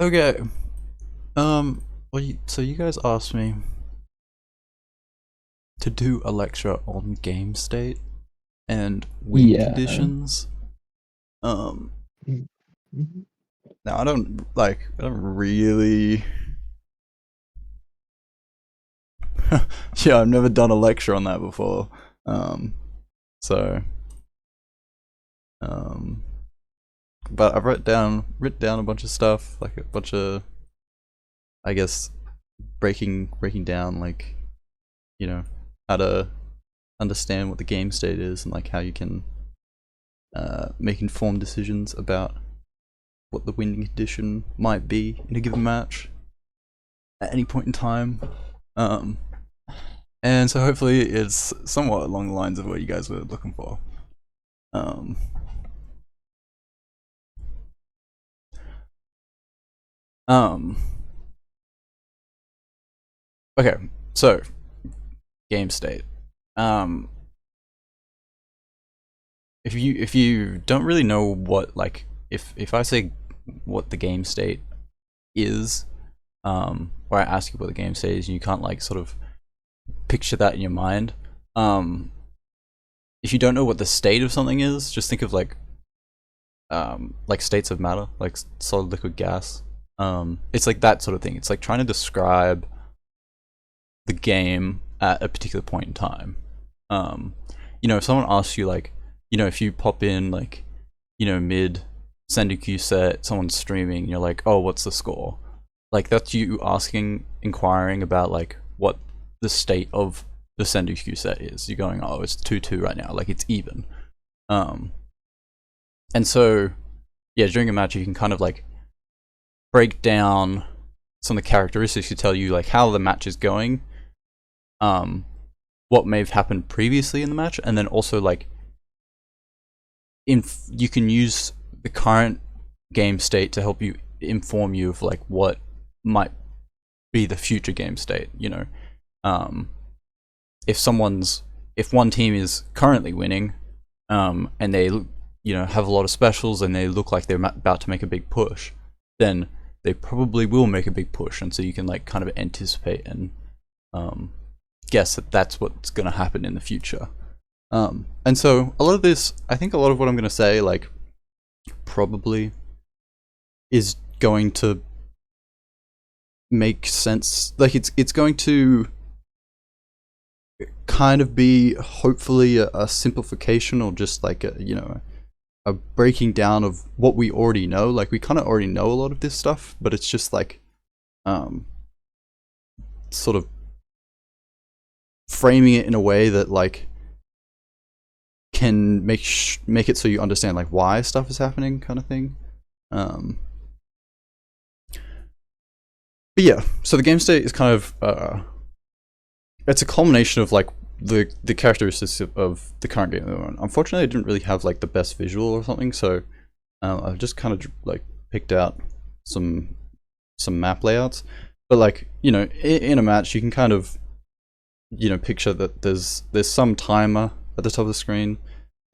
Okay. So you guys asked me to do a lecture on game state and win Yeah. conditions. Um, Mhm. Now I don't really. Yeah, I've never done a lecture on that before. Um, so, um, but I've written down a bunch of stuff, like a bunch of, I guess, breaking down like you know how to understand what the game state is and like how you can make informed decisions about what the winning condition might be in a given match at any point in time. Um, and so hopefully it's somewhat along the lines of what you guys were looking for. Um, um, okay, so game state. Um, if you don't really know what like if I say what the game state is, or I ask you what the game state is and you can't like sort of picture that in your mind, um, if you don't know what the state of something is, just think of like states of matter, like solid, liquid, gas. It's like that sort of thing. It's like trying to describe the game at a particular point in time. Um, if someone asks you like, if you pop in like, mid Sendoku set, someone's streaming, and you're like, oh, what's the score? Like that's you asking, inquiring about like what the state of the Sendoku set is. You're going, oh, it's 2-2 right now, like it's even. Um, and so yeah, during a match you can kind of like break down some of the characteristics to tell you like how the match is going, um, what may have happened previously in the match, and then also like you can use the current game state to help you inform you of like what might be the future game state. Um, if one team is currently winning, and they have a lot of specials and they look like they're about to make a big push, then they probably will make a big push, and so you can like kind of anticipate and guess that that's what's going to happen in the future. And so a lot of this, I think a lot of what I'm going to say, like, probably is going to make sense. Like, it's going to kind of be hopefully a simplification or just like a breaking down of what we already know. Like, we kind of already know a lot of this stuff, but it's just like sort of framing it in a way that like can make it so you understand like why stuff is happening, kind of thing. Um, but yeah, so the game state is kind of it's a culmination of like the characteristics of the current game. Unfortunately, I didn't really have like the best visual or something, so I've just kind of like picked out some map layouts. But like in a match, you can kind of picture that there's some timer at the top of the screen.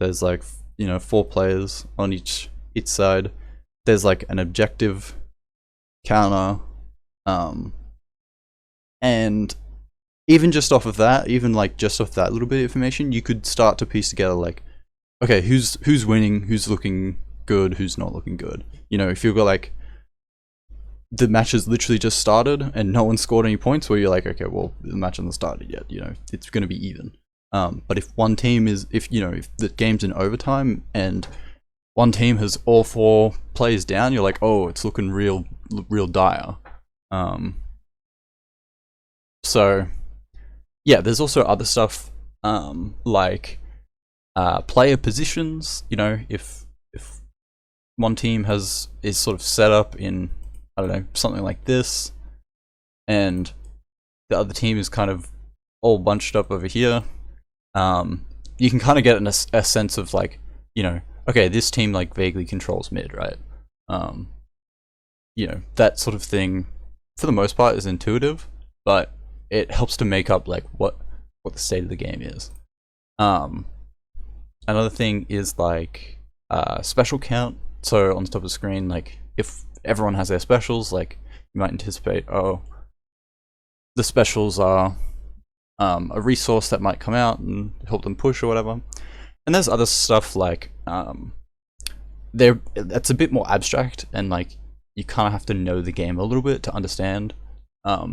There's like 4 players on each side. There's like an objective counter, and even just off of that, even like just off that little bit of information, you could start to piece together like, okay, who's winning, who's looking good, who's not looking good. If you've got like the match has literally just started and no one scored any points, where you're like, okay, well, the match hasn't started yet. It's going to be even. But if one team is, if the game's in overtime and one team has all 4 players down, you're like, oh, it's looking real dire. So yeah, there's also other stuff, like player positions. If one team is sort of set up in, I don't know, something like this, and the other team is kind of all bunched up over here, you can kind of get a sense of like, okay, this team like vaguely controls mid, right? That sort of thing for the most part is intuitive, but it helps to make up like what the state of the game is. Another thing is like special count. So on the top of the screen, like if everyone has their specials. Like you might anticipate, oh, the specials are a resource that might come out and help them push or whatever. And there's other stuff like that's a bit more abstract, and like you kind of have to know the game a little bit to understand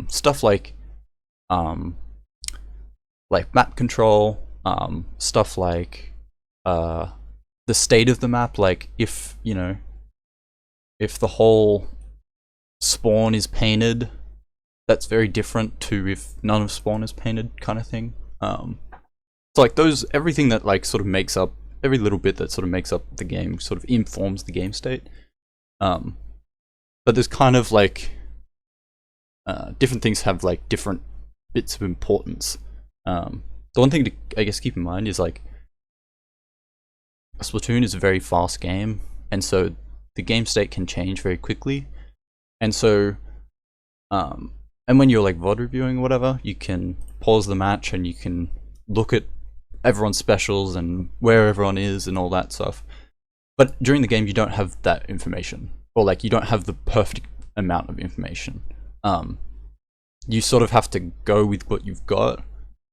stuff like map control, stuff like the state of the map. Like if if the whole spawn is painted, that's very different to if none of spawn is painted, kind of thing. So like everything that like sort of makes up, every little bit that sort of makes up the game sort of informs the game state. But there's kind of like different things have like different bits of importance. The one thing to, I guess, keep in mind is like Splatoon is a very fast game, and so the game state can change very quickly. And so and when you're like VOD reviewing or whatever, you can pause the match and you can look at everyone's specials and where everyone is and all that stuff. But during the game, you don't have that information, or like you don't have the perfect amount of information. You sort of have to go with what you've got.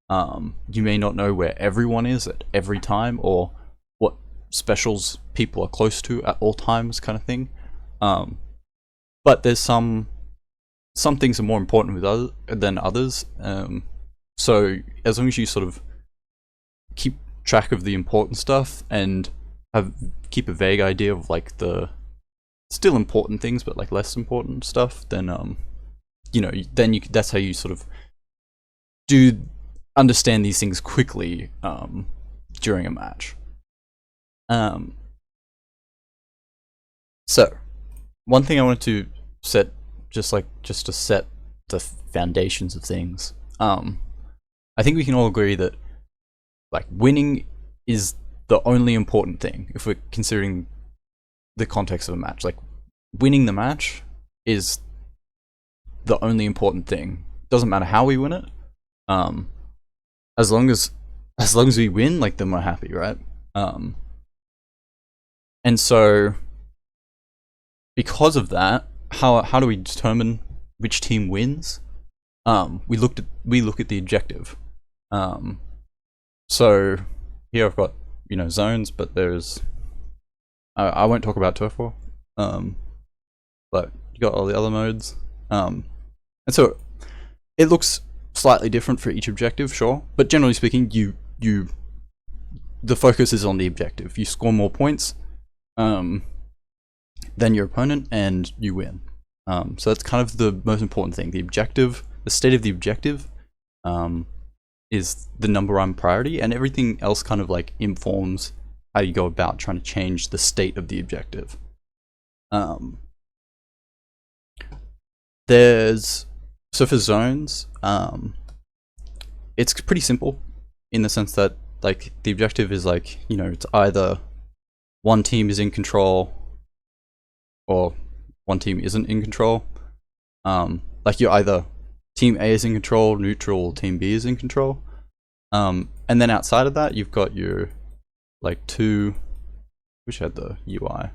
You may not know where everyone is at every time, or what specials people are close to at all times, kind of thing. But there's some things are more important than others. So as long as you sort of keep track of the important stuff and keep a vague idea of like the still important things but like less important stuff, then that's how you sort of do understand these things quickly during a match. So one thing I wanted to set, just to set the foundations of things, I think we can all agree that like winning is the only important thing if we're considering the context of a match. Like winning the match is the only important thing. Doesn't matter how we win it. As long as we win, like, then we're happy, right? And so because of that, how do we determine which team wins? We look at the objective. So here I've got zones, but there's I won't talk about turf war, but you got all the other modes, and so it looks slightly different for each objective, sure, but generally speaking, the focus is on the objective. You score more points than your opponent, and you win. So that's kind of the most important thing. The objective, the state of the objective, is the number one priority, and everything else kind of like informs how you go about trying to change the state of the objective. So for zones, it's pretty simple in the sense that like the objective is like, it's either one team is in control or one team isn't in control. Like you're either Team A is in control, neutral, or Team B is in control. And then outside of that, you've got your like two, which had the UI,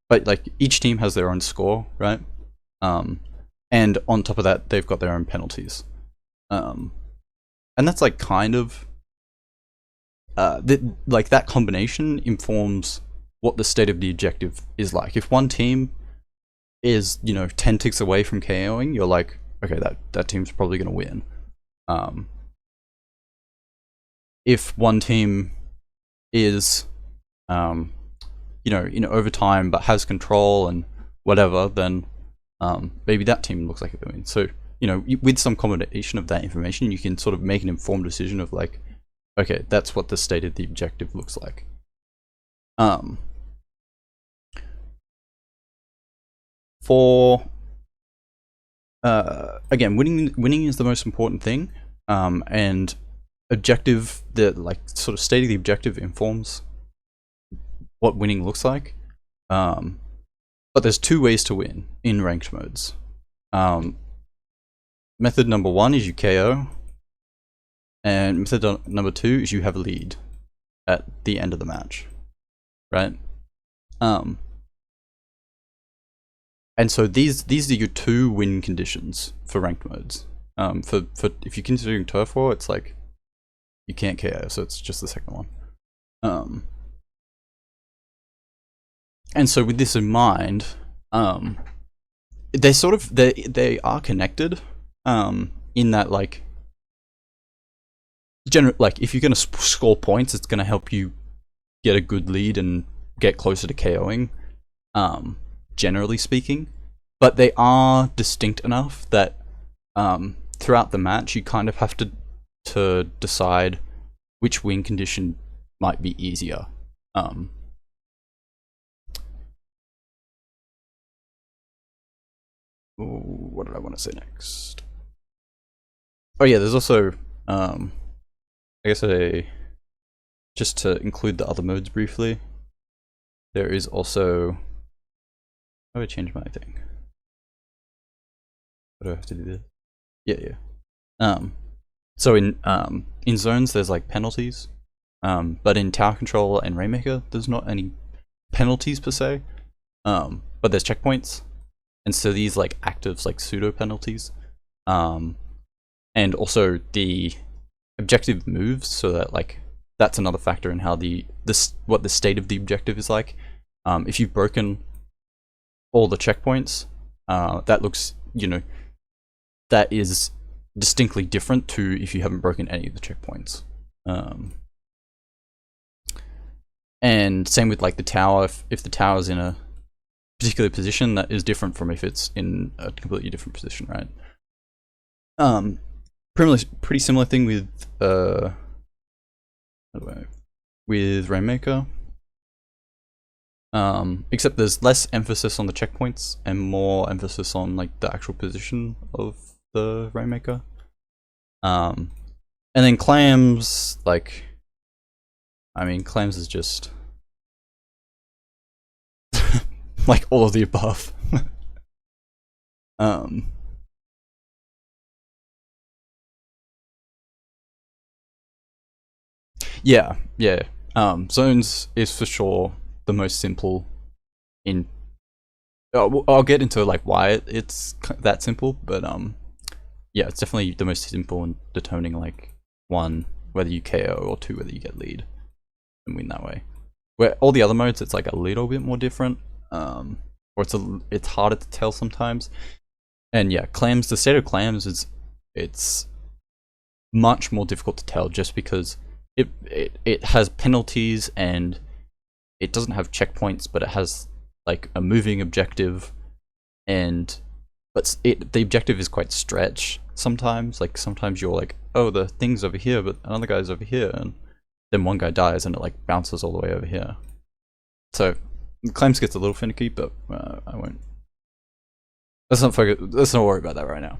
but like each team has their own score, right? And on top of that, they've got their own penalties. And that's like kind of like that combination informs what the state of the objective is like. If one team is 10 ticks away from KOing, you're like, okay, that team's probably going to win. If one team is in overtime but has control and whatever, then maybe that team looks like it wins. So with some combination of that information, you can sort of make an informed decision of like, okay, that's what the state of the objective looks like. Again, winning is the most important thing, and objective, the like sort of state of the objective informs what winning looks like. But there's two ways to win in ranked modes. Method number one is you KO, and method number two is you have a lead at the end of the match, right? And so these are your 2 win conditions for ranked modes. For if you're considering turf war, it's like you can't KO, so it's just the second one. And so with this in mind, they sort of they are connected, in that like like if you're gonna score points, it's gonna help you get a good lead and get closer to KOing, generally speaking. But they are distinct enough that throughout the match you kind of have to decide which win condition might be easier. What did I want to say next? Oh yeah, there's also I guess just to include the other modes briefly, there is also, how do I change my thing? What do I have to do this? Yeah. So in zones there's like penalties, but in Tower Control and Rainmaker there's not any penalties per se, but there's checkpoints, and so these like actives like pseudo penalties, and also the objective moves, so that like that's another factor in how what the state of the objective is like. If you've broken all the checkpoints, that looks, that is distinctly different to if you haven't broken any of the checkpoints. And same with like the tower. If the tower's in a particular position, that is different from if it's in a completely different position, right? Pretty similar thing with Rainmaker, except there's less emphasis on the checkpoints and more emphasis on like the actual position of the Rainmaker. And then clams, like, I mean, clams is just like all of the above. Yeah. Zones is for sure the most simple in. I'll get into like why it's that simple, but yeah, it's definitely the most simple in determining like 1, whether you KO, or 2, whether you get lead and win that way. Where all the other modes, it's like a little bit more different, or it's harder to tell sometimes. And yeah, clams, the state of clams is it's much more difficult to tell just because it has penalties and it doesn't have checkpoints, but it has like a moving objective, but the objective is quite stretched sometimes. Like sometimes you're like, oh, the thing's over here, but another guy's over here, and then one guy dies and it like bounces all the way over here. So claims gets a little finicky, but I won't. Let's not worry about that right now.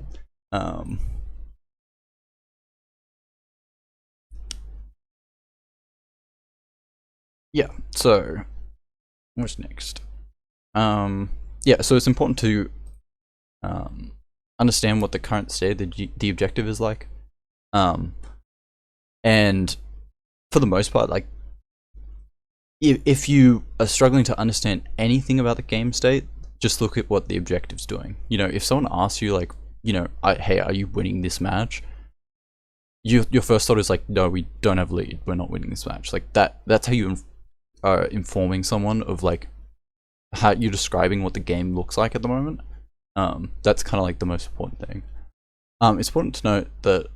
Yeah, so what's next? Yeah, so it's important to understand what the current state of the objective is like. And for the most part, like, if you are struggling to understand anything about the game state, just look at what the objective's doing. If someone asks you like, hey, are you winning this match? Your first thought is like, no, we don't have lead, we're not winning this match. Like that's how you are informing someone of like how you're describing what the game looks like at the moment. That's kind of like the most important thing. It's important to note that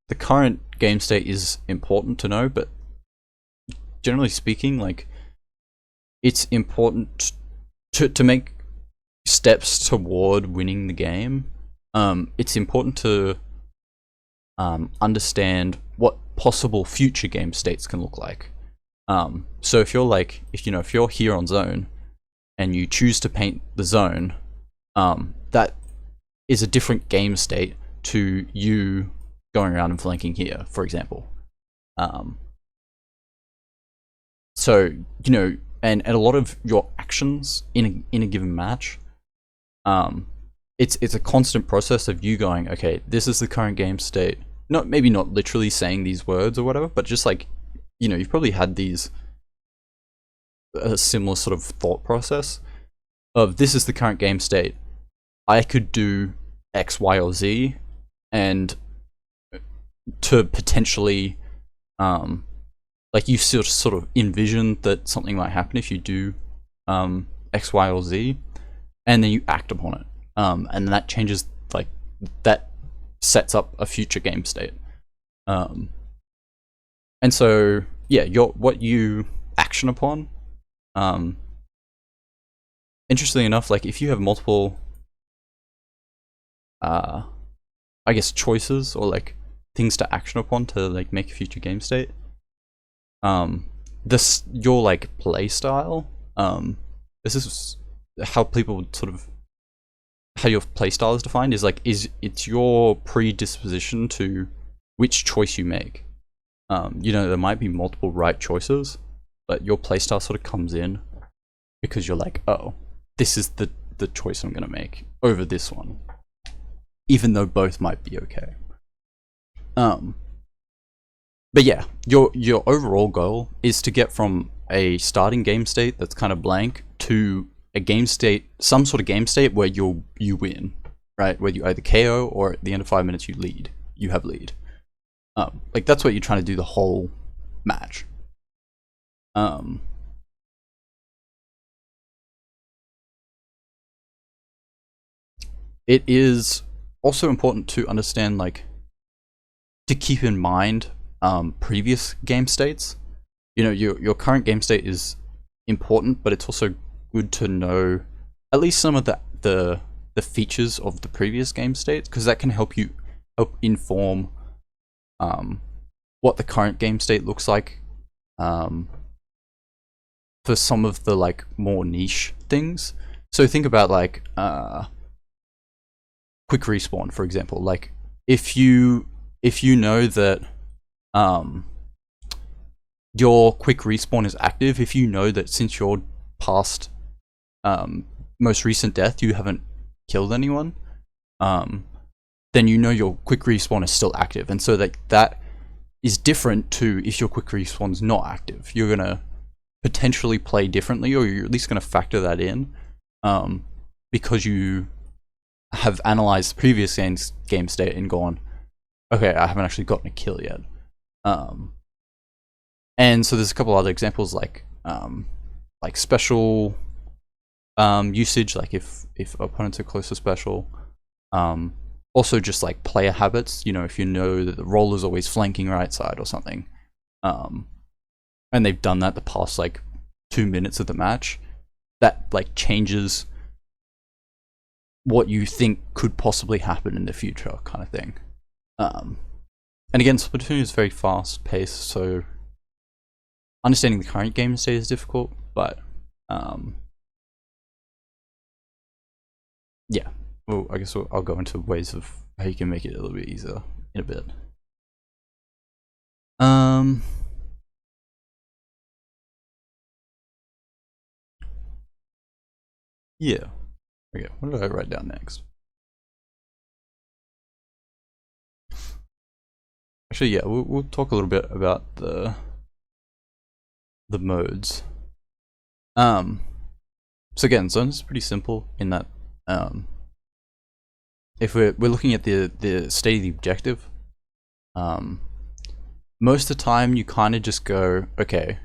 the current game state is important to know, but generally speaking, like, it's important to make steps toward winning the game. It's important to understand what possible future game states can look like. So if you're here on zone and you choose to paint the zone, that is a different game state to you going around and flanking here, for example. So and a lot of your actions in a given match, it's a constant process of you going, okay, this is the current game state. Maybe not literally saying these words or whatever, but just like, you've probably had a similar sort of thought process of this is the current game state. I could do X, Y, or Z, and to potentially, like you sort of envision that something might happen if you do X, Y, or Z, and then you act upon it, and that changes, like that sets up a future game state. And so yeah, what you action upon. Interestingly enough, like if you have multiple, I guess choices or like things to action upon to like make a future game state, your like play style, this is how people would sort of, how your play style is defined, is like it's your predisposition to which choice you make. You know, there might be multiple right choices, but your playstyle sort of comes in because you're like, oh, this is the choice I'm gonna make over this one, even though both might be okay. But yeah, your overall goal is to get from a starting game state that's kind of blank to a game state, some sort of game state where you win, right? Where you either KO or at the end of 5 minutes you have lead. Like that's what you're trying to do the whole match. It is also important to understand, like, to keep in mind previous game states. You know, your current game state is important, but it's also good to know at least some of the features of the previous game states, because that can help inform what the current game state looks like for some of the like more niche things. So think about like quick respawn, for example. Like if you know that your quick respawn is active, if you know that since your past most recent death you haven't killed anyone, then you know your quick respawn is still active, and so that is different to if your quick respawn is not active. You're gonna potentially play differently, or you're at least gonna factor that in, because you have analyzed the previous game state and gone, okay, I haven't actually gotten a kill yet. And so there's a couple other examples like special usage, like if opponents are close to special. Also just like player habits, you know, if you know that the roller's always flanking right side or something, and they've done that the past like 2 minutes of the match, that like changes what you think could possibly happen in the future, kind of thing. And again, Splatoon is very fast paced, so understanding the current game state is difficult, but yeah. Well, I guess I'll go into ways of how you can make it a little bit easier in a bit. Yeah. Okay, what did I write down next? Actually, yeah, we'll talk a little bit about the modes. So again, zones is pretty simple in that if we're looking at the state of the objective, most of the time you kind of just go, okay,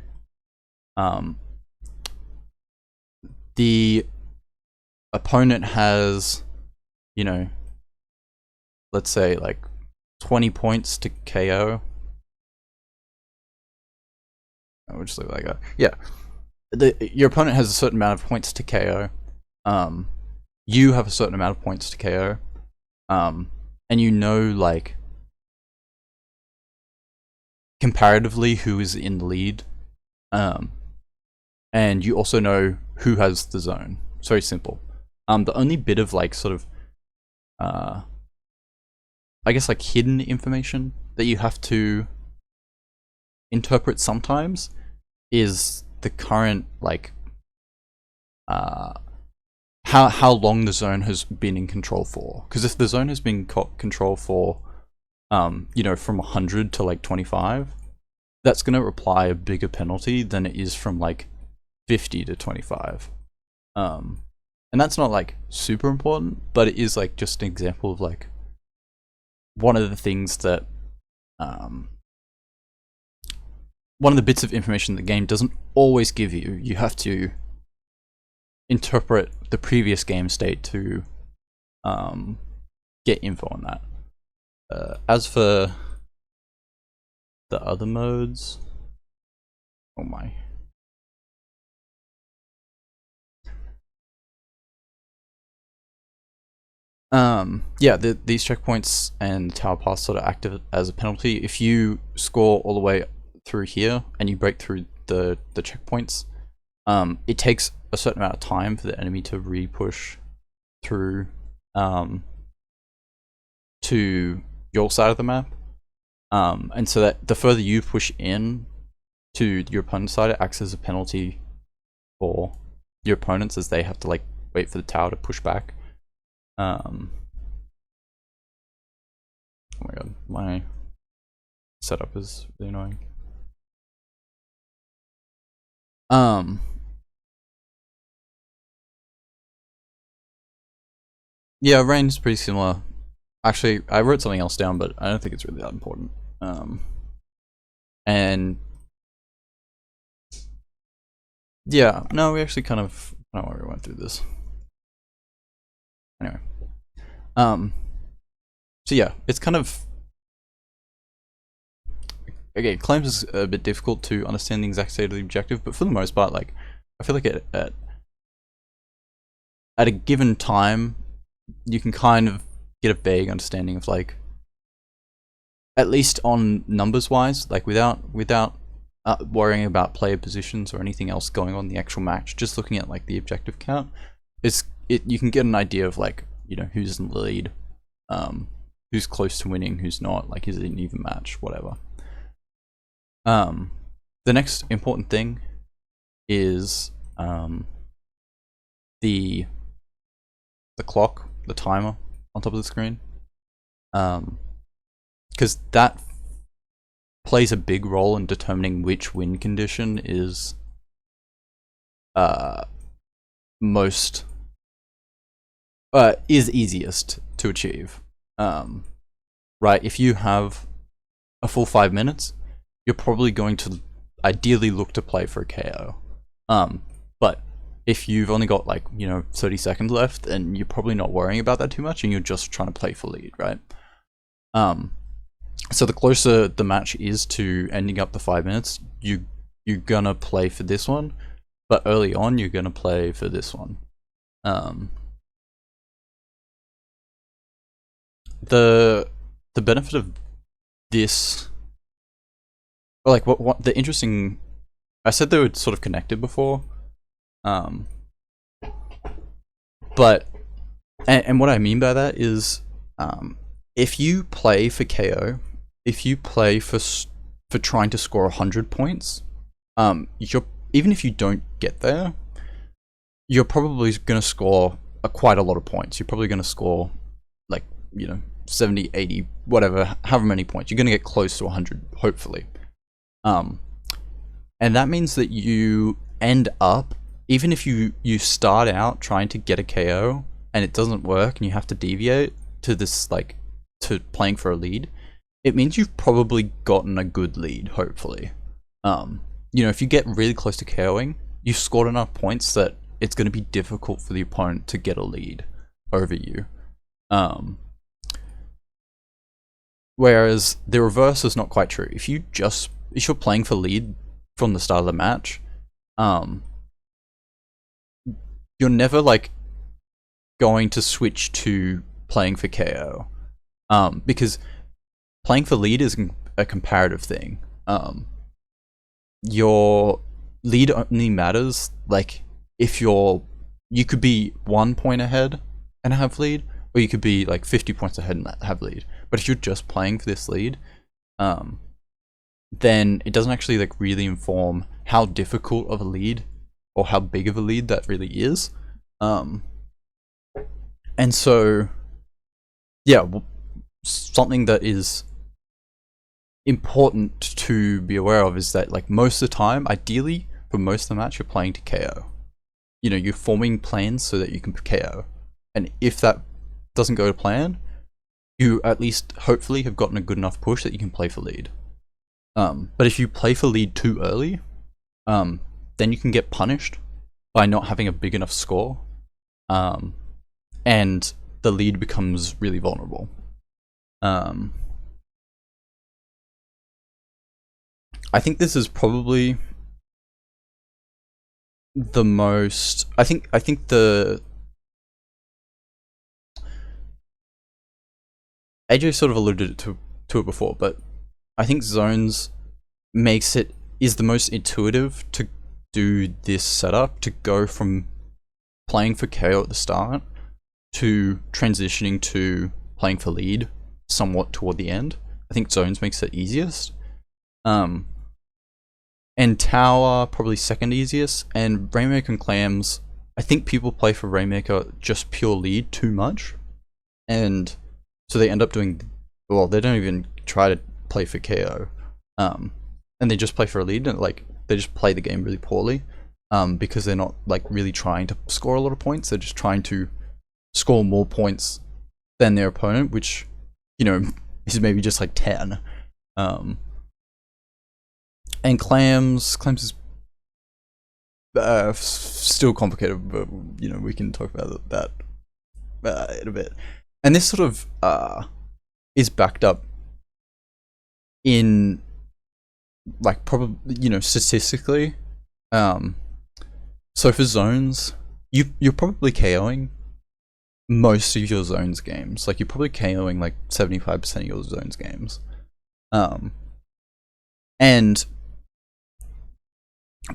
the opponent has, you know, let's say like 20 points to KO. We'll just leave it like that. Yeah, your opponent has a certain amount of points to KO. You have a certain amount of points to KO. And you know, like, comparatively who is in the lead. And you also know who has the zone. It's very simple. The only bit of like sort of I guess like hidden information that you have to interpret sometimes is the current like how long the zone has been in control for. Because if the zone has been control for you know, from 100 to like 25, that's going to apply a bigger penalty than it is from like 50 to 25. And that's not like super important, but it is like just an example of like one of the things that one of the bits of information the game doesn't always give you. You have to interpret the previous game state to get info on that. As for the other modes, oh my. Yeah, these checkpoints and tower pass sort of act as a penalty. If you score all the way through here and you break through the checkpoints, it takes a certain amount of time for the enemy to re-push through to your side of the map. And so that the further you push in to your opponent's side, it acts as a penalty for your opponents, as they have to like wait for the tower to push back. Oh my god, my setup is really annoying. Yeah, range is pretty similar. Actually, I wrote something else down, but I don't think it's really that important. And yeah, no, we actually kind of, I don't know why we went through this. Anyway, so yeah, it's kind of, okay, claims is a bit difficult to understand the exact state of the objective, but for the most part, like, I feel like at a given time, you can kind of get a vague understanding of like, at least on numbers wise, like without worrying about player positions or anything else going on in the actual match, just looking at like the objective count, you can get an idea of like, you know, who's in the lead, who's close to winning, who's not, like is it an even match, whatever. The next important thing is the clock, the timer on top of the screen, because that plays a big role in determining which win condition is easiest to achieve. Right, if you have a full 5 minutes, you're probably going to ideally look to play for a KO. But if you've only got like, you know, 30 seconds left, and you're probably not worrying about that too much, and you're just trying to play for lead, right? So the closer the match is to ending up the 5 minutes, you're gonna play for this one, but early on you're gonna play for this one. The benefit of this, like what the interesting, I said they were sort of connected before, but and what I mean by that is, if you play for KO, if you play for trying to score 100 points, even if you don't get there, you're probably going to score quite a lot of points. You're probably going to score like, you know, 70, 80, whatever, however many points. You're going to get close to 100, hopefully. And that means that you end up, even if you start out trying to get a KO and it doesn't work and you have to deviate to this, like, to playing for a lead, it means you've probably gotten a good lead, hopefully. You know, if you get really close to KOing, you've scored enough points that it's going to be difficult for the opponent to get a lead over you. Whereas the reverse is not quite true. If you're playing for lead from the start of the match, you're never like going to switch to playing for KO, because playing for lead is a comparative thing. Your lead only matters like if you could be 1 point ahead and have lead, or you could be like 50 points ahead and have lead. But if you're just playing for this lead, then it doesn't actually like really inform how difficult of a lead or how big of a lead that really is. And so, yeah, something that is important to be aware of is that, like, most of the time, ideally for most of the match, you're playing to KO. you know, you're forming plans so that you can KO. And if that doesn't go to plan, you at least hopefully have gotten a good enough push that you can play for lead. But if you play for lead too early, then you can get punished by not having a big enough score, and the lead becomes really vulnerable. I think this is probably the most. I think the AJ sort of alluded to it before, but I think zones is the most intuitive to do this setup, to go from playing for KO at the start to transitioning to playing for lead somewhat toward the end. I think zones makes it easiest. And tower probably second easiest, and Rainmaker and clams, I think people play for Rainmaker just pure lead too much, and so they end up doing, well, they don't even try to play for KO, and they just play for a lead, and like they just play the game really poorly, because they're not like really trying to score a lot of points. They're just trying to score more points than their opponent, which, you know, is maybe just like 10. And clams is still complicated, but you know, we can talk about that in a bit. And this sort of is backed up in like probably, you know, statistically. So for zones, you're probably KOing most of your zones games. Like you're probably KOing like 75% of your zones games. And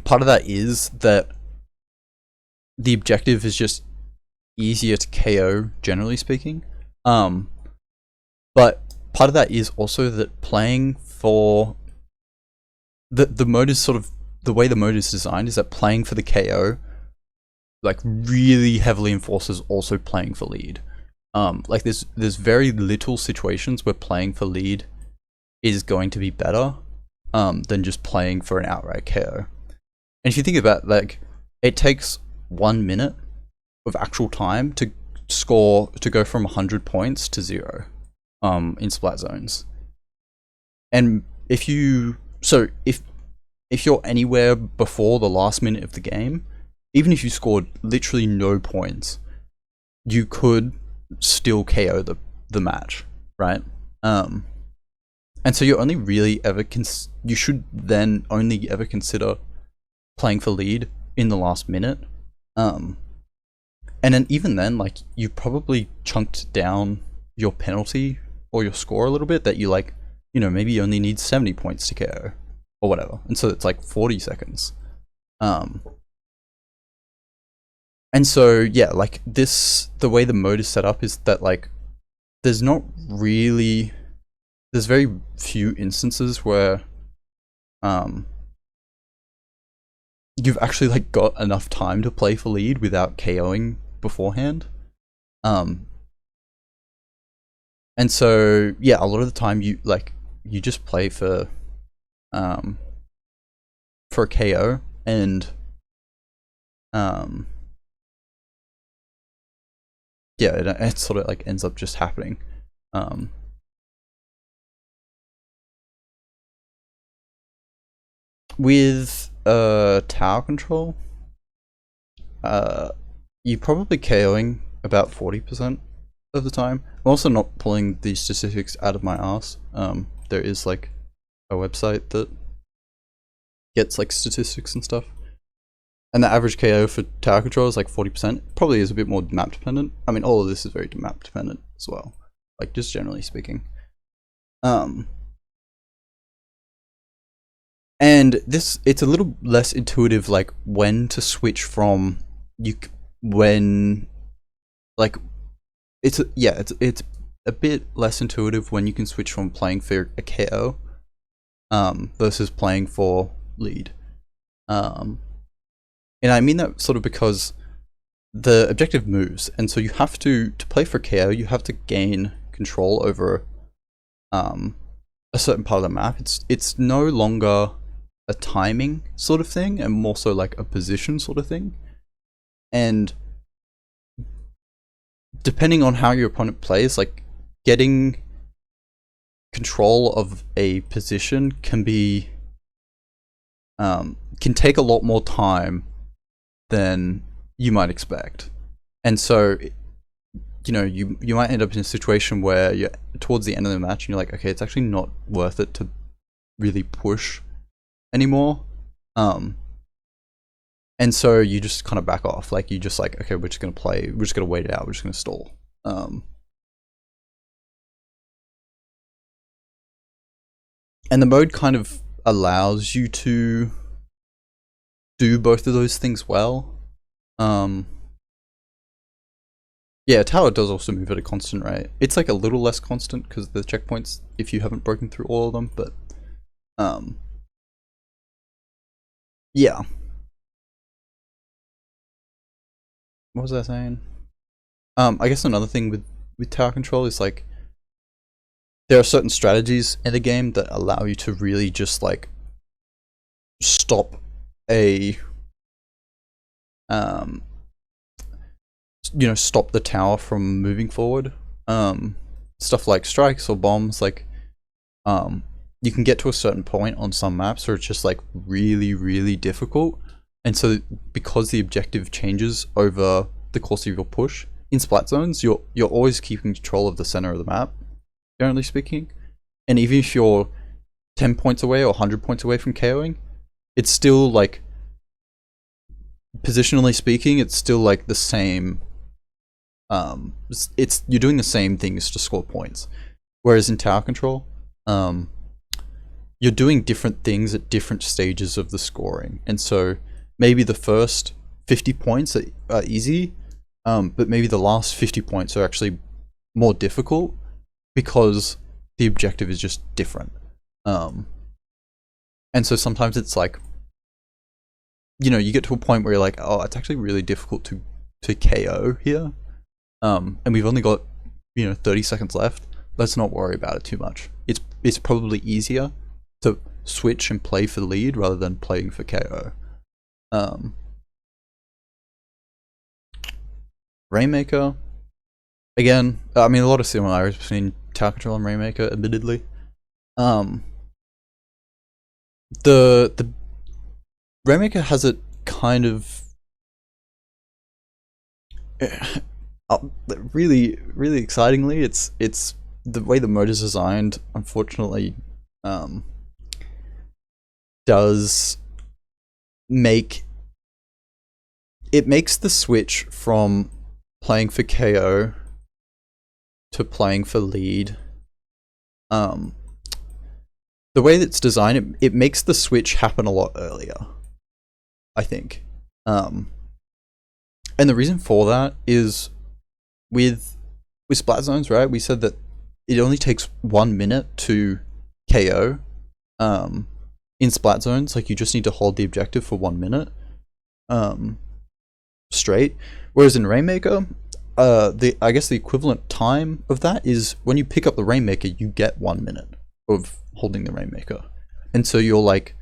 part of that is that the objective is just easier to KO, generally speaking. But part of that is also that playing for the mode is sort of, the way the mode is designed is that playing for the KO like really heavily enforces also playing for lead. Like there's very little situations where playing for lead is going to be better than just playing for an outright KO. And if you think about, like, it takes 1 minute of actual time to go from 100 points to 0 in splat zones. And if you're anywhere before the last minute of the game, even if you scored literally no points, you could still KO the match, right? And so you're only really ever you should then only ever consider playing for lead in the last minute. And then even then, like, you probably chunked down your penalty or your score a little bit, that you, like, you know, maybe you only need 70 points to KO or whatever, and so it's like 40 seconds. And so yeah, like this, the way the mode is set up is that like there's very few instances where you've actually like got enough time to play for lead without KOing beforehand. And so yeah, a lot of the time you just play for a KO, and yeah, it sort of like ends up just happening. With tower control, you're probably KOing about 40% of the time. I'm also not pulling these statistics out of my ass. There is like a website that gets like statistics and stuff, and the average KO for tower control is like 40%. Probably is a bit more map dependent. I mean, all of this is very map dependent as well, like just generally speaking. And this, it's a little less intuitive, like when to switch from it's a bit less intuitive when you can switch from playing for a KO versus playing for lead. And I mean that sort of because the objective moves, and so you have to play for KO, you have to gain control over a certain part of the map. It's no longer a timing sort of thing, and more so like a position sort of thing. And depending on how your opponent plays, like getting control of a position can be can take a lot more time than you might expect. And so, you know, you might end up in a situation where you're towards the end of the match and you're like, okay, it's actually not worth it to really push anymore. And so you just kind of back off. Like, you just like, okay, we're just gonna play, we're just gonna wait it out, we're just gonna stall. And the mode kind of allows you to do both of those things well. Yeah, tower does also move at a constant rate. It's like a little less constant because the checkpoints, if you haven't broken through all of them, but yeah. What was I saying? I guess another thing with tower control is like there are certain strategies in the game that allow you to really just like stop a you know, stop the tower from moving forward. Stuff like strikes or bombs, like you can get to a certain point on some maps where it's just like really difficult, and so because the objective changes over the course of your push in splat zones, you're always keeping control of the center of the map, generally speaking. And even if you're 10 points away or 100 points away from KOing, it's still like, positionally speaking, it's still like the same. You're doing the same things to score points, whereas in tower control, you're doing different things at different stages of the scoring. And so maybe the first 50 points are easy, but maybe the last 50 points are actually more difficult because the objective is just different. And so sometimes it's like, you know, you get to a point where you're like, oh, it's actually really difficult to KO here. And we've only got, you know, 30 seconds left. Let's not worry about it too much. It's probably easier to switch and play for the lead rather than playing for KO. Rainmaker, again, I mean, a lot of similarities between tower control and Rainmaker, admittedly. The Rainmaker has it kind of really excitingly. It's the way the mode is designed, unfortunately, does make it makes the switch from playing for KO to playing for lead. The way that it's designed, it makes the switch happen a lot earlier, I think. And the reason for that is with splat zones, right? We said that it only takes 1 minute to KO. In splat zones, like, you just need to hold the objective for 1 minute straight. Whereas in Rainmaker, I guess the equivalent time of that is when you pick up the Rainmaker, you get 1 minute of holding the Rainmaker. And so you're like,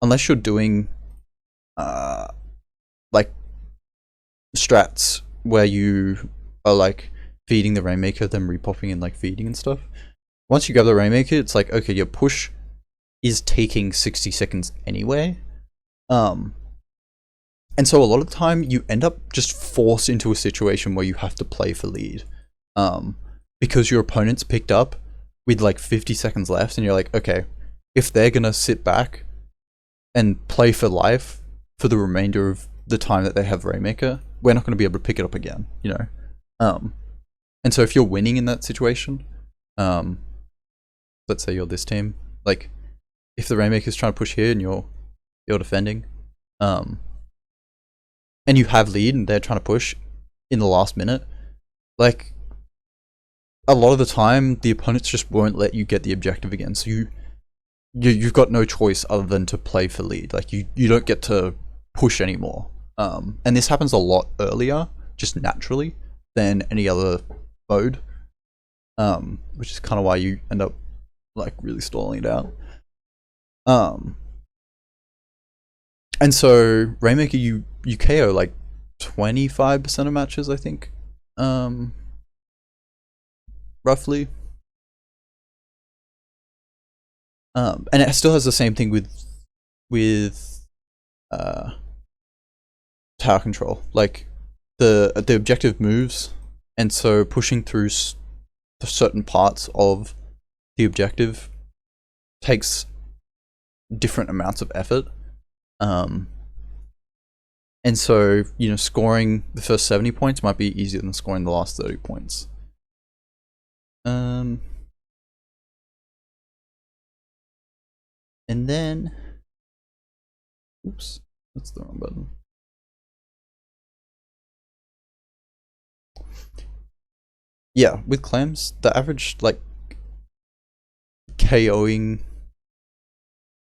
unless you're doing like strats where you are like feeding the Rainmaker, then repopping and like feeding and stuff, once you grab the Rainmaker, it's like, okay, your push is taking 60 seconds anyway. And so a lot of the time you end up just forced into a situation where you have to play for lead, because your opponent's picked up with like 50 seconds left, and you're like, okay, if they're gonna sit back and play for life for the remainder of the time that they have Rainmaker, we're not gonna be able to pick it up again, you know? And so if you're winning in that situation, let's say you're this team, like, if the Rainmaker's trying to push here and you're defending, and you have lead and they're trying to push in the last minute, like, a lot of the time the opponents just won't let you get the objective again, so you've got no choice other than to play for lead. Like, you don't get to push anymore. And this happens a lot earlier, just naturally, than any other mode, which is kind of why you end up like really stalling it out. And so Rainmaker, you KO like 25% of matches, I think. Roughly. And it still has the same thing with tower control. Like the objective moves, and so pushing through certain parts of the objective takes different amounts of effort. And so, you know, scoring the first 70 points might be easier than scoring the last 30 points. And then, oops, that's the wrong button. Yeah, with clams, the average, like, KOing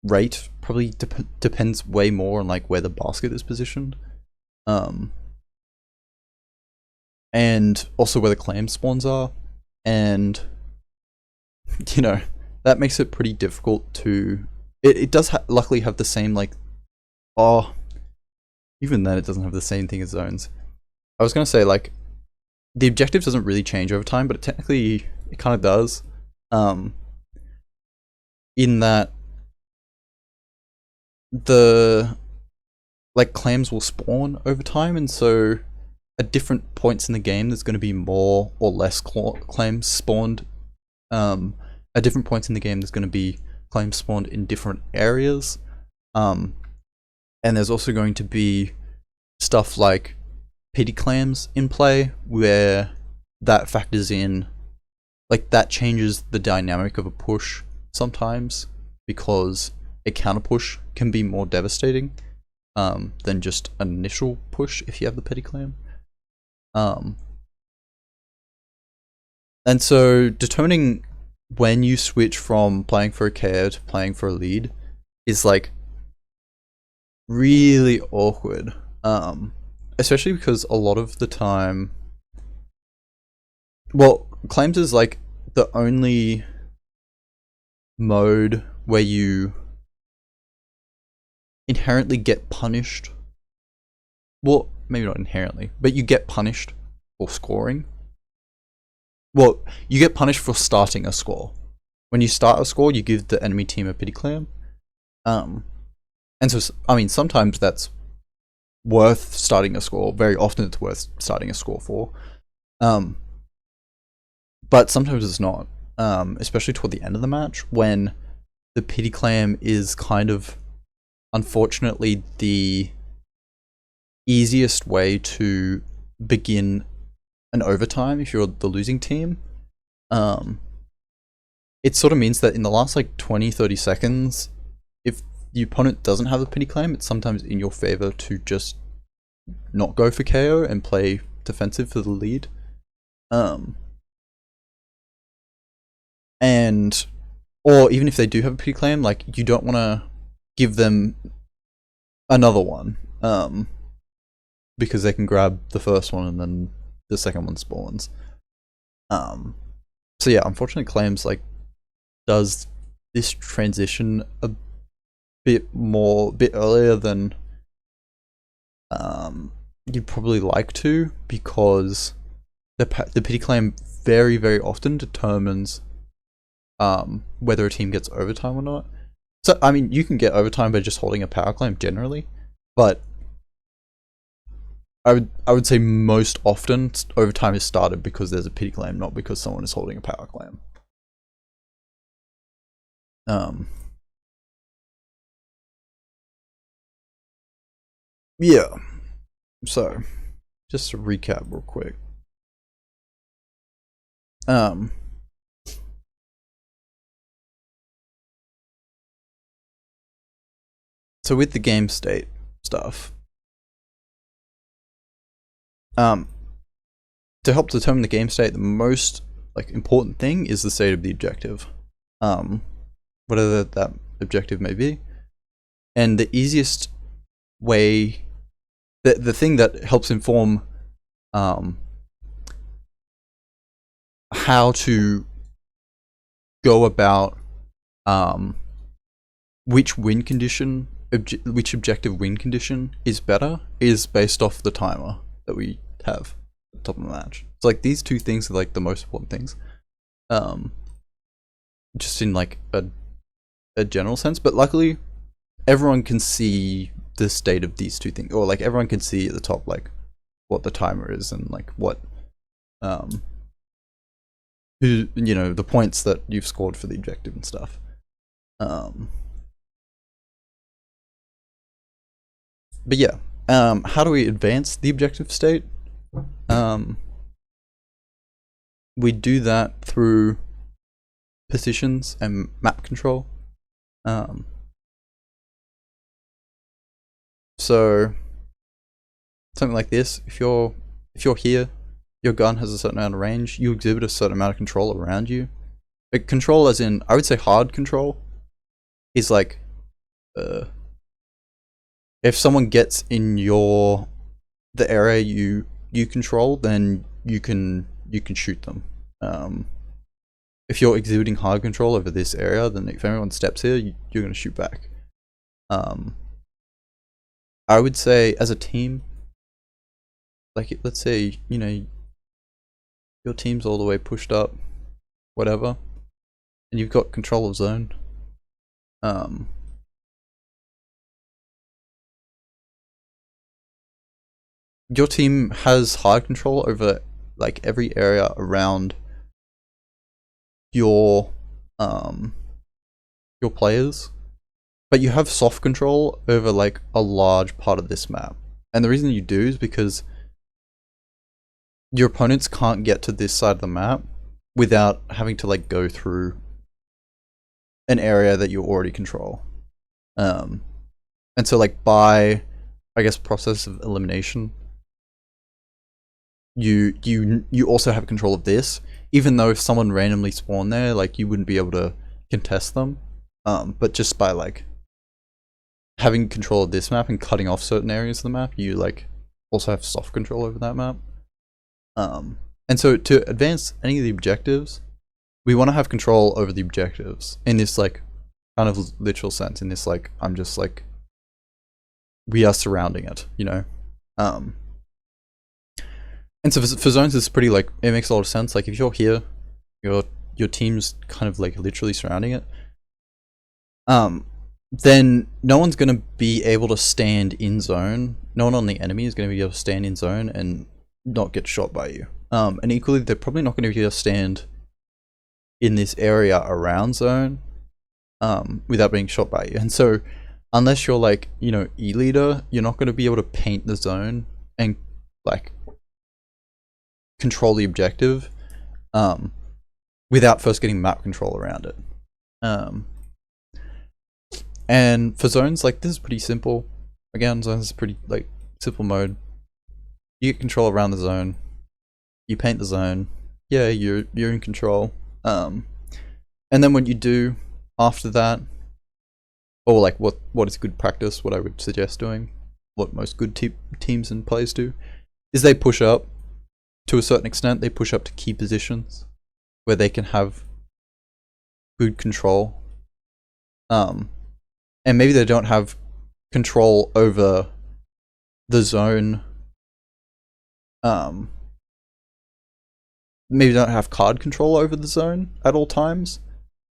rate probably depends way more on, like, where the basket is positioned. And also where the clam spawns are. And, you know, that makes it pretty difficult to... It does luckily have the same, like... Oh, even then it doesn't have the same thing as zones. I was gonna say, like, the objective doesn't really change over time, but it technically, it kind of does. In that the, like, clams will spawn over time, and so at different points in the game there's going to be more or less clams spawned. At different points in the game there's going to be clams spawned in different areas. And there's also going to be stuff like pity clams in play, where that factors in, like, that changes the dynamic of a push sometimes, because a counter push can be more devastating than just an initial push if you have the petty clam. And so determining when you switch from playing for a KO to playing for a lead is, like, really awkward. Especially because a lot of the time, well, claims is, like, the only mode where you inherently get punished. Well, maybe not inherently, but you get punished for scoring. Well, you get punished for starting a score. When you start a score, you give the enemy team a pity clam. And so, I mean, sometimes that's worth starting a score. Very often it's worth starting a score for. But sometimes it's not. Especially toward the end of the match, when the pity clam is kind of, unfortunately, the easiest way to begin an overtime if you're the losing team. It sort of means that in the last, like, 20-30 seconds, if the opponent doesn't have a pity clam, it's sometimes in your favor to just not go for KO and play defensive for the lead. And, or even if they do have a pity clam, like, you don't want to give them another one, because they can grab the first one and then the second one spawns. So yeah, unfortunately, clams, like, does this transition a bit earlier than you'd probably like to, because the pity clam very, very often determines whether a team gets overtime or not. So, I mean, you can get overtime by just holding a power clam generally, but I would say most often overtime is started because there's a pity clam, not because someone is holding a power clam. Yeah. So, just to recap real quick. So with the game state stuff, to help determine the game state, the most, like, important thing is the state of the objective, whatever that objective may be. And the easiest way, the thing that helps inform how to go about which win condition which objective win condition is better is based off the timer that we have at the top of the match. So like these two things are like the most important things. Just in like a general sense, but luckily everyone can see the state of these two things, or like everyone can see at the top like what the timer is and like what who, you know, the points that you've scored for the objective and stuff. But yeah, how do we advance the objective state? We do that through positions and map control. So something like this, if you're here, your gun has a certain amount of range, you exhibit a certain amount of control around you. Like control as in, I would say hard control is like if someone gets in the area you control, then you can shoot them. If you're exhibiting hard control over this area, then if anyone steps here, you're going to shoot back. I would say as a team, like let's say, you know, your team's all the way pushed up, whatever, and you've got control of zone. Your team has hard control over like every area around your players, but you have soft control over like a large part of this map. And the reason you do is because your opponents can't get to this side of the map without having to like go through an area that you already control. And so like by, I guess, process of elimination, you also have control of this, even though if someone randomly spawned there, like you wouldn't be able to contest them. But just by like having control of this map and cutting off certain areas of the map, you like also have soft control over that map. And so to advance any of the objectives, we want to have control over the objectives in this like kind of literal sense, in this like, I'm just like, we are surrounding it, you know? And so for zones, it's pretty like, it makes a lot of sense. Like if you're here, your team's kind of like literally surrounding it. Then no one's going to be able to stand in zone. No one on the enemy is going to be able to stand in zone and not get shot by you. And equally, they're probably not going to be able to stand in this area around zone without being shot by you. And so unless you're like, you know, E-leader, you're not going to be able to paint the zone and like control the objective without first getting map control around it. And for zones, like this is pretty simple. Again, zones is pretty like simple mode. You get control around the zone. You paint the zone. Yeah, you're in control. And then what you do after that, or like what is good practice, what I would suggest doing, what most good teams and players do, is they push up. To a certain extent, they push up to key positions where they can have good control. And maybe they don't have control over the zone. Maybe they don't have card control over the zone at all times,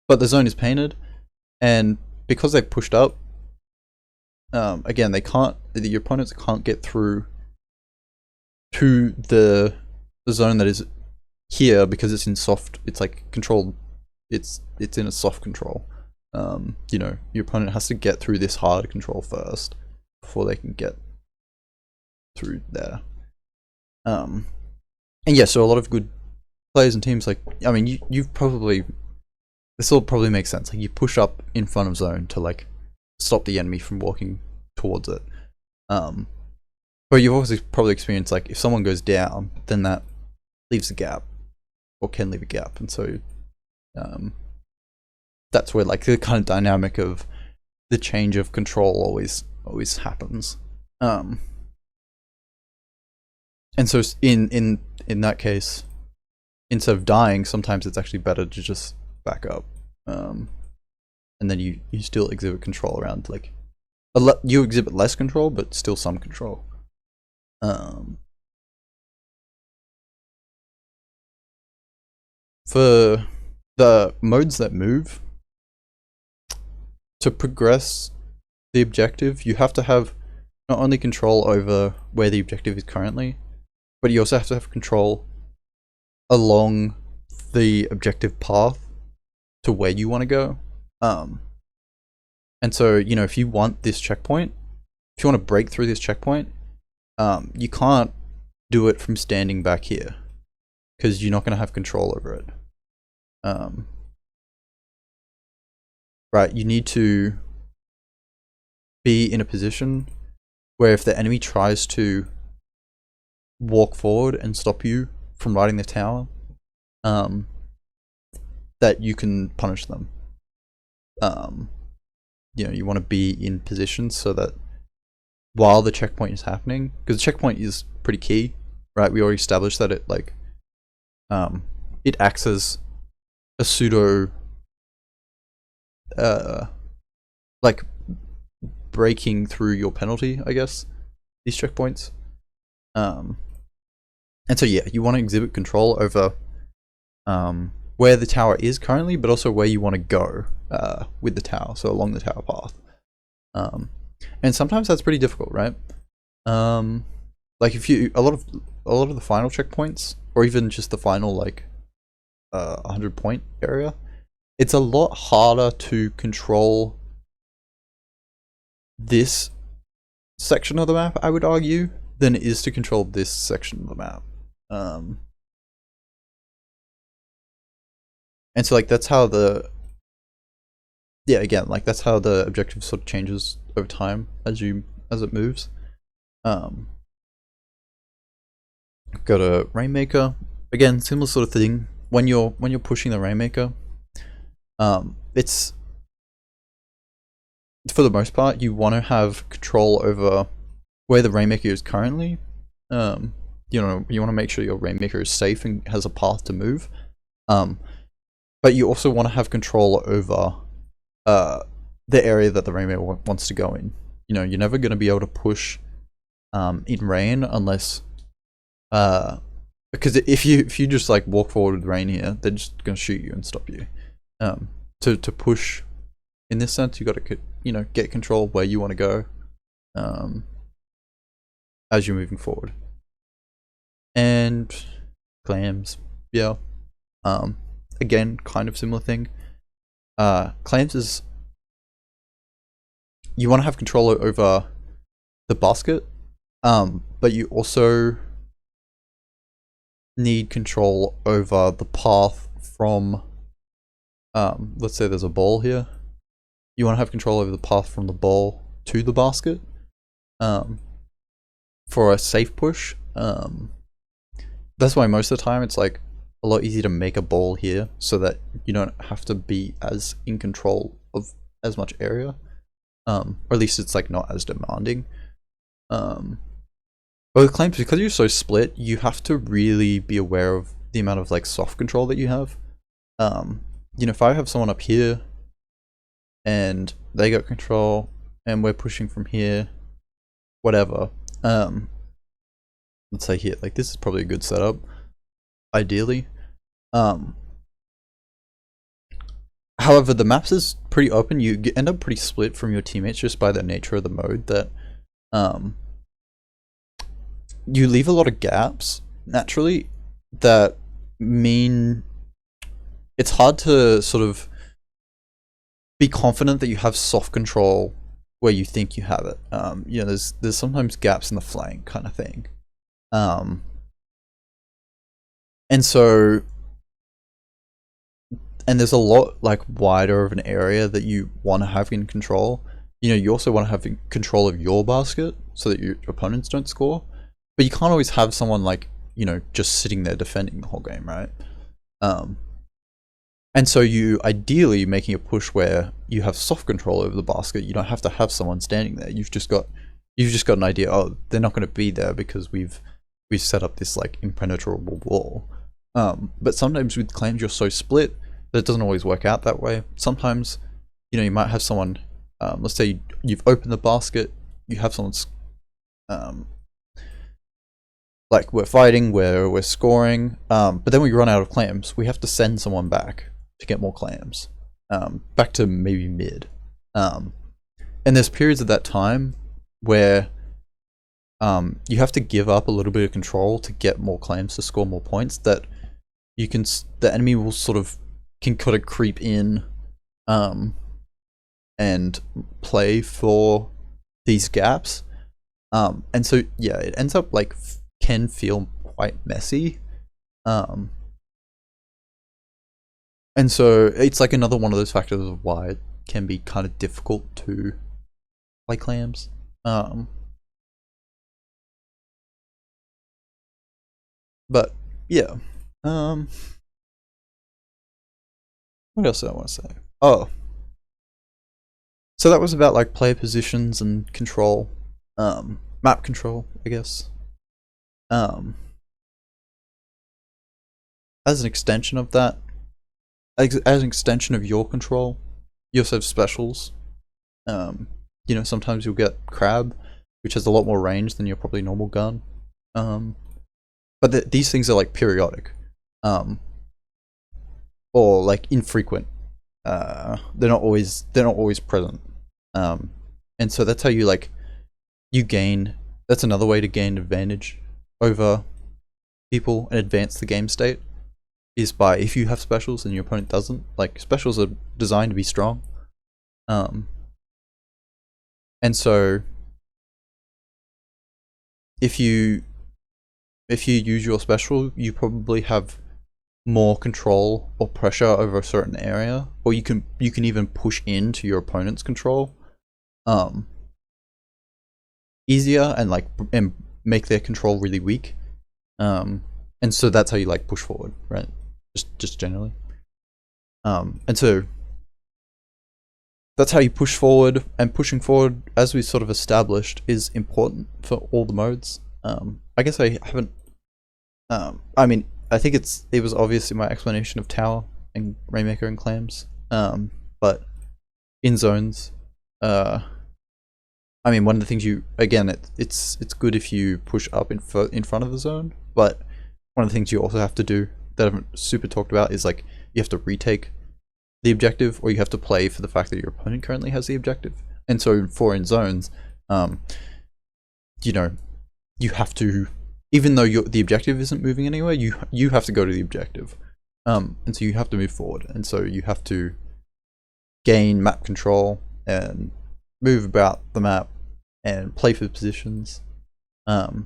but the zone is painted, and because they've pushed up, again, your opponents can't get through to the zone that is here because it's in soft, it's like controlled, it's in a soft control. You know, your opponent has to get through this hard control first before they can get through there. And yeah, so a lot of good players and teams, like, I mean, you've probably, this will probably make sense, like you push up in front of zone to like stop the enemy from walking towards it. But you've also probably experienced like if someone goes down, then that leaves a gap, or can leave a gap, and so that's where like the kind of dynamic of the change of control always happens. And so in that case, instead of dying, sometimes it's actually better to just back up, and then you still exhibit control around like you exhibit less control, but still some control. For the modes that move, to progress the objective, you have to have not only control over where the objective is currently, but you also have to have control along the objective path to where you want to go. And so, you know, if you want this checkpoint, if you want to break through this checkpoint, you can't do it from standing back here, because you're not going to have control over it. Right, you need to be in a position where if the enemy tries to walk forward and stop you from riding the tower, that you can punish them. You know, you want to be in position so that while the checkpoint is happening, because the checkpoint is pretty key, right? We already established that it it acts as a pseudo like breaking through your penalty, I guess, these checkpoints. And so yeah, you want to exhibit control over where the tower is currently, but also where you want to go with the tower, so along the tower path. And sometimes that's pretty difficult, right? Like if you a lot of the final checkpoints, or even just the final like 100-point area, it's a lot harder to control this section of the map, I would argue, than it is to control this section of the map. And so like that's how the that's how the objective sort of changes over time as it moves. Got a Rainmaker. Again, similar sort of thing. When you're pushing the Rainmaker, it's, for the most part, you want to have control over where the Rainmaker is currently. You know, you want to make sure your Rainmaker is safe and has a path to move. But you also want to have control over the area that the Rainmaker wants to go in. You know, you're never going to be able to push in rain unless because if you just like walk forward with rain here, they're just going to shoot you and stop you. To push in this sense, you got to, you know, get control of where you want to go as you're moving forward. And clams, yeah. Again, kind of similar thing. Clams is, you want to have control over the basket, but you also need control over the path from, let's say there's a ball here. You want to have control over the path from the ball to the basket for a safe push. That's why most of the time it's like a lot easier to make a ball here so that you don't have to be as in control of as much area, or at least it's like not as demanding. But with claims, because you're so split, you have to really be aware of the amount of like soft control that you have. You know, if I have someone up here and they got control and we're pushing from here, whatever, let's say here, like this is probably a good setup ideally. However, the maps is pretty open. You end up pretty split from your teammates just by the nature of the mode, that you leave a lot of gaps naturally that mean it's hard to sort of be confident that you have soft control where you think you have it. You know, there's sometimes gaps in the flank kind of thing. And so, and there's a lot like wider of an area that you want to have in control. You know, you also want to have control of your basket so that your opponents don't score, but you can't always have someone like, you know, just sitting there defending the whole game, right? And so you ideally making a push where you have soft control over the basket. You don't have to have someone standing there. You've just got an idea. Oh, they're not going to be there because we've set up this like impenetrable wall. But sometimes with claims you're so split that it doesn't always work out that way. Sometimes, you know, you might have someone let's say you've opened the basket, you have someone's like we're fighting, we're scoring, but then we run out of clams. We have to send someone back to get more clams, back to maybe mid. And there's periods of that time where you have to give up a little bit of control to get more clams to score more points. That you can, the enemy will can kind of creep in, and play for these gaps. And so yeah, it ends up like can feel quite messy. And so it's like another one of those factors of why it can be kind of difficult to play clams. But yeah. What else do I want to say? Oh. So that was about like player positions and control. Map control, I guess. As an extension of that, as an extension of your control, you also have specials. You know, sometimes you'll get crab, which has a lot more range than your probably normal gun. But these things are like periodic, or like infrequent. They're not always present. And so that's how you you gain. That's another way to gain advantage over people and advance the game state, is by if you have specials and your opponent doesn't. Like, specials are designed to be strong. And so if you use your special, you probably have more control or pressure over a certain area, or you can even push into your opponent's control easier, and make their control really weak. And so that's how you push forward, right? Just generally. And so that's how you push forward, and pushing forward, as we sort of established, is important for all the modes. I guess I haven't. I mean, I think it was obvious in my explanation of Tower and Rainmaker and Clams. But in zones, I mean, one of the things it's good if you push up in front of the zone, but one of the things you also have to do that I haven't super talked about is you have to retake the objective, or you have to play for the fact that your opponent currently has the objective. And so in zones, you know, you have to, even though the objective isn't moving anywhere, you have to go to the objective. And so you have to move forward, and so you have to gain map control and move about the map and play for positions. And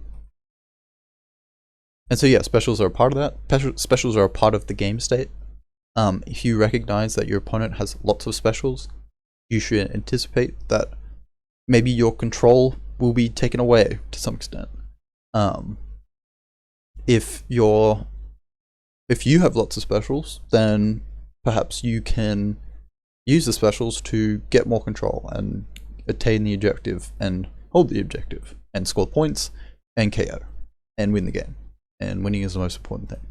so yeah, specials are a part of that. Specials are a part of the game state. If you recognize that your opponent has lots of specials, you should anticipate that maybe your control will be taken away to some extent. If you have lots of specials, then perhaps you can use the specials to get more control and attain the objective and hold the objective and score points and KO and win the game. And winning is the most important thing.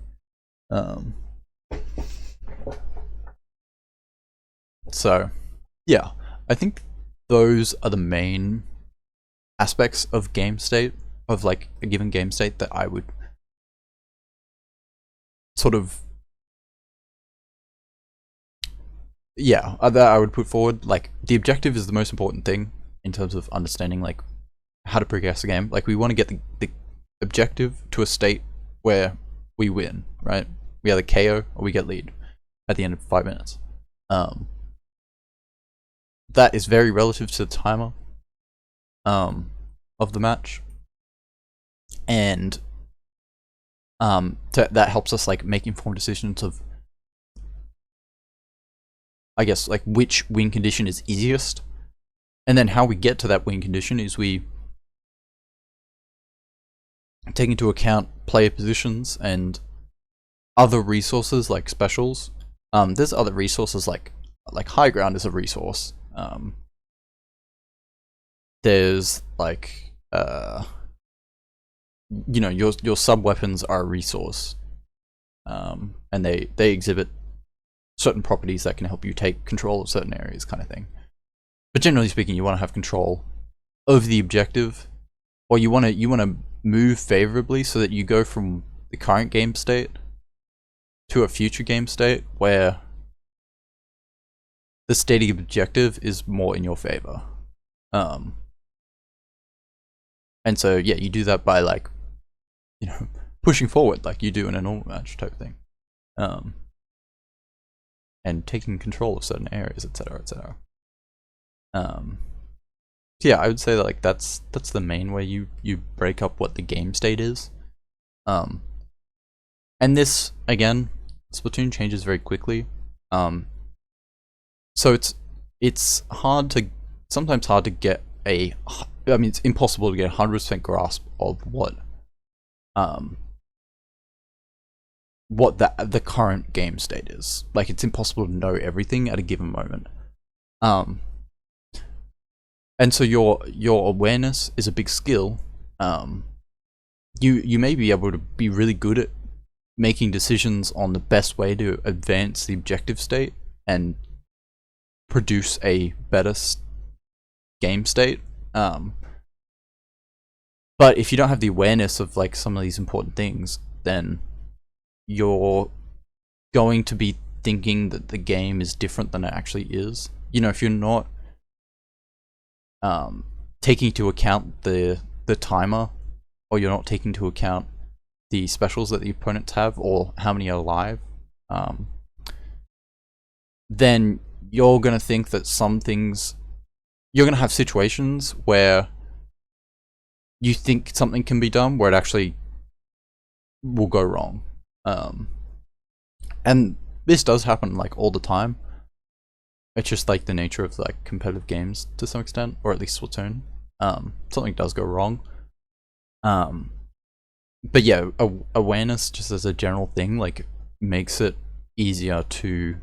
So yeah, I think those are the main aspects of game state, of a given game state, that I would sort of, yeah, that I would put forward. The objective is the most important thing in terms of understanding how to progress the game. We want to get the objective to a state where we win, right? We either KO or we get lead at the end of 5 minutes. That is very relative to the timer of the match, and that helps us make informed decisions of, I guess, which win condition is easiest. And then how we get to that win condition is we take into account player positions and other resources like specials. There's other resources like high ground is a resource. There's you know, your sub weapons are a resource, and they exhibit certain properties that can help you take control of certain areas, kind of thing. But generally speaking, you want to have control over the objective, or you want to move favorably so that you go from the current game state to a future game state where the stated objective is more in your favor. And so yeah, you do that by like, you know, pushing forward like you do in a normal match type thing, and taking control of certain areas, etc., etc. So yeah, I would say that, like that's the main way you break up what the game state is. And this again, Splatoon changes very quickly. So it's sometimes hard to get I mean, it's impossible to get 100% grasp of what the current game state is. Like, it's impossible to know everything at a given moment. And so your awareness is a big skill. You may be able to be really good at making decisions on the best way to advance the objective state and produce a better game state. But if you don't have the awareness of like some of these important things, then you're going to be thinking that the game is different than it actually is. You know, if you're not taking into account the timer, or you're not taking into account the specials that the opponents have, or how many are alive, then you're gonna think that some things, you're gonna have situations where you think something can be done where it actually will go wrong. And this does happen like all the time. It's just like the nature of like competitive games to some extent, or at least Splatoon. Something does go wrong. But yeah, awareness just as a general thing like makes it easier to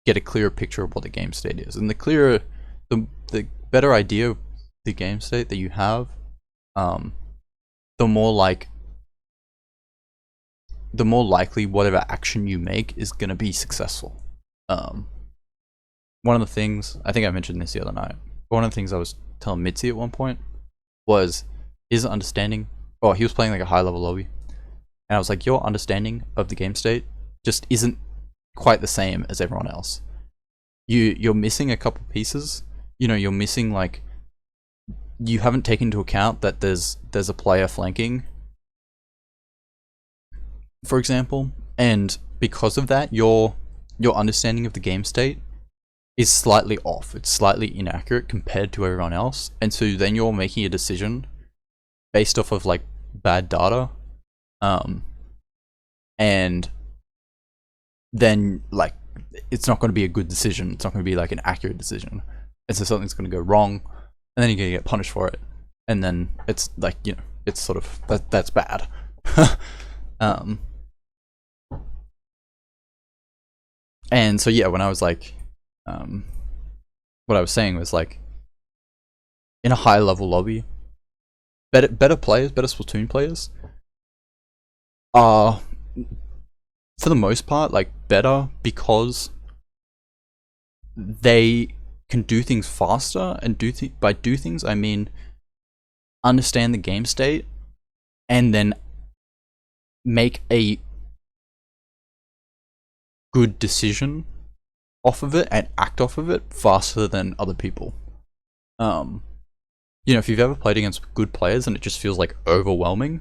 get a clearer picture of what the game state is. And the better idea of the game state that you have, the more likely whatever action you make is going to be successful. One of the things, I think I mentioned this the other night, one of the things I was telling Mitzi at one point was his understanding, he was playing like a high level lobby, and I was like, your understanding of the game state just isn't quite the same as everyone else. You're missing a couple pieces. You know, you're missing like, you haven't taken into account that there's a player flanking, for example, and because of that, your understanding of the game state is slightly off. It's slightly inaccurate compared to everyone else, and so then you're making a decision based off of like bad data, and then like it's not going to be a good decision. It's not going to be like an accurate decision, and so something's going to go wrong, and then you're going to get punished for it, and then it's like, you know, it's sort of that's bad. And so yeah, when I was like, what I was saying was like, in a high level lobby, better players, better Splatoon players are, for the most part, like better because they can do things faster, and by do things I mean understand the game state and then make a good decision off of it and act off of it faster than other people. You know, if you've ever played against good players and it just feels like overwhelming,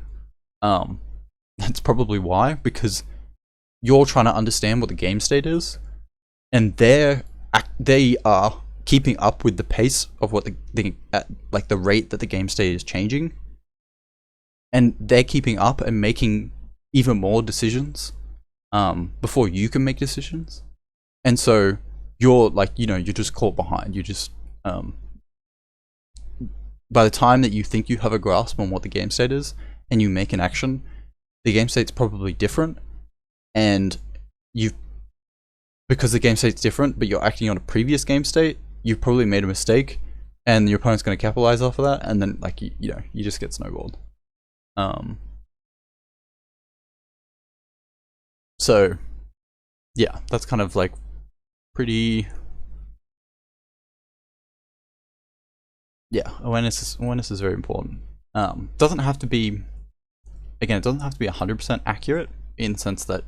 that's probably why, because you're trying to understand what the game state is, and they are keeping up with the pace of what like the rate that the game state is changing, and they're keeping up and making even more decisions before you can make decisions. And so you're like, you know, you're just caught behind. You just by the time that you think you have a grasp on what the game state is and you make an action, the game state's probably different, and because the game state's different but you're acting on a previous game state, you've probably made a mistake, and your opponent's going to capitalize off of that, and then like you know, you just get snowballed. So yeah, that's kind of like pretty yeah, awareness is very important. Doesn't have to be, again, it doesn't have to be 100% accurate in the sense that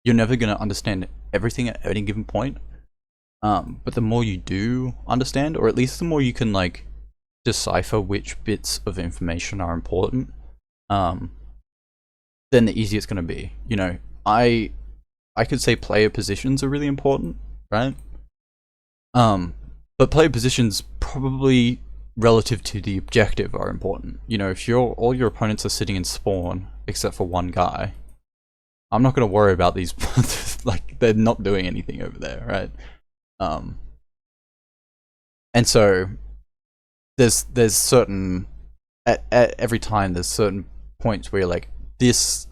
you're never going to understand everything at any given point. But the more you do understand, or at least the more you can like decipher which bits of information are important, then the easier it's going to be. You know, I could say player positions are really important, right? But player positions probably relative to the objective are important. You know, if all your opponents are sitting in spawn except for one guy, I'm not going to worry about these. Like, they're not doing anything over there, right? And so there's certain at every time there's certain points where you're like, this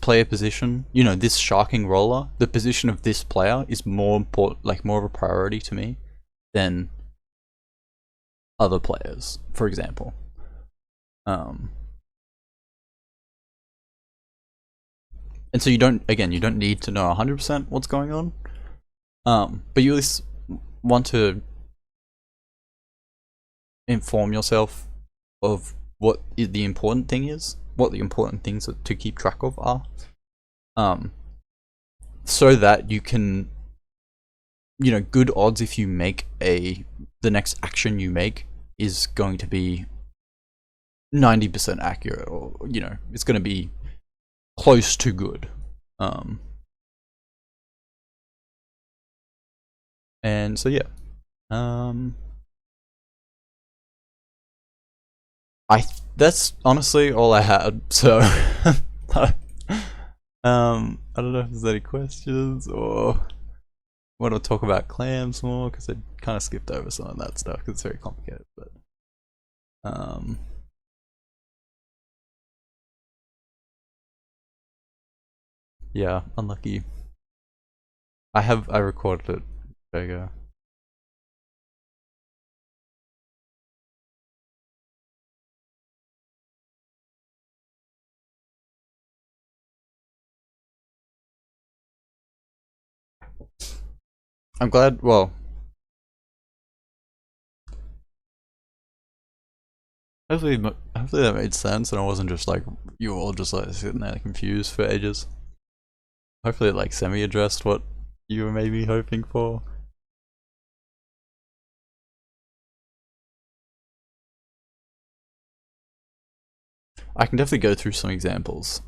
player position, you know, this sharking roller, the position of this player is more important, like more of a priority to me than other players, for example. And so you don't need to know 100% what's going on, but you at least want to inform yourself of what the important thing is, what the important things to keep track of are, so that you can, you know, good odds if you make the next action you make is going to be 90% accurate, or, you know, it's going to be close to good. And so yeah, that's honestly all I had. So I don't know if there's any questions or want to talk about clams more, because I kind of skipped over some of that stuff because it's very complicated. But yeah, unlucky. I recorded it. There you go. I'm glad. Well, hopefully that made sense, and I wasn't just like, you were all just like sitting there confused for ages. Hopefully it like semi-addressed what you were maybe hoping for. I can definitely go through some examples.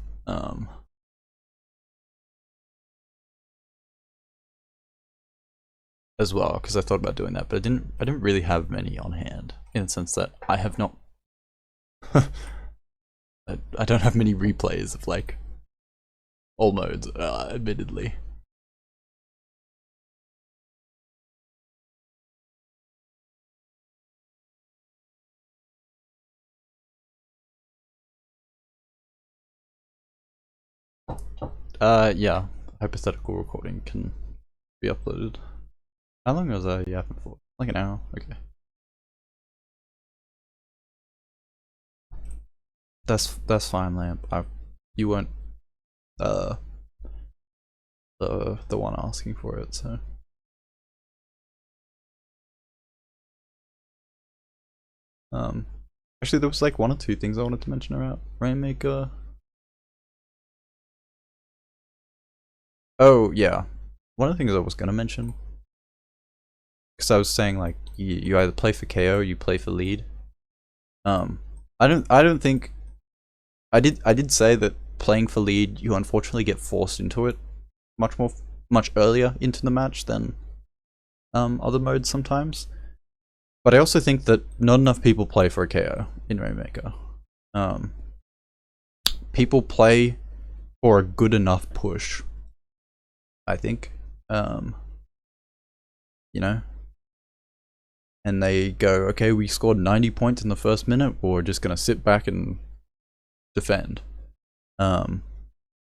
As well, because I thought about doing that, but I didn't really have many on hand, in the sense that I have not I don't have many replays of like all modes, admittedly. Yeah, hypothetical recording can be uploaded. How long was I yapping for? Like an hour? Okay. That's fine, Lamp. You weren't the one asking for it, so. Actually, there was like one or two things I wanted to mention about Rainmaker. Oh yeah, one of the things I was gonna mention, because I was saying like you either play for KO or you play for lead. I don't think I did say that playing for lead, you unfortunately get forced into it much earlier into the match than other modes sometimes. But I also think that not enough people play for a KO in Rainmaker. People play for a good enough push, I think. You know, and they go, okay, we scored 90 points in the first minute, we're just gonna sit back and defend.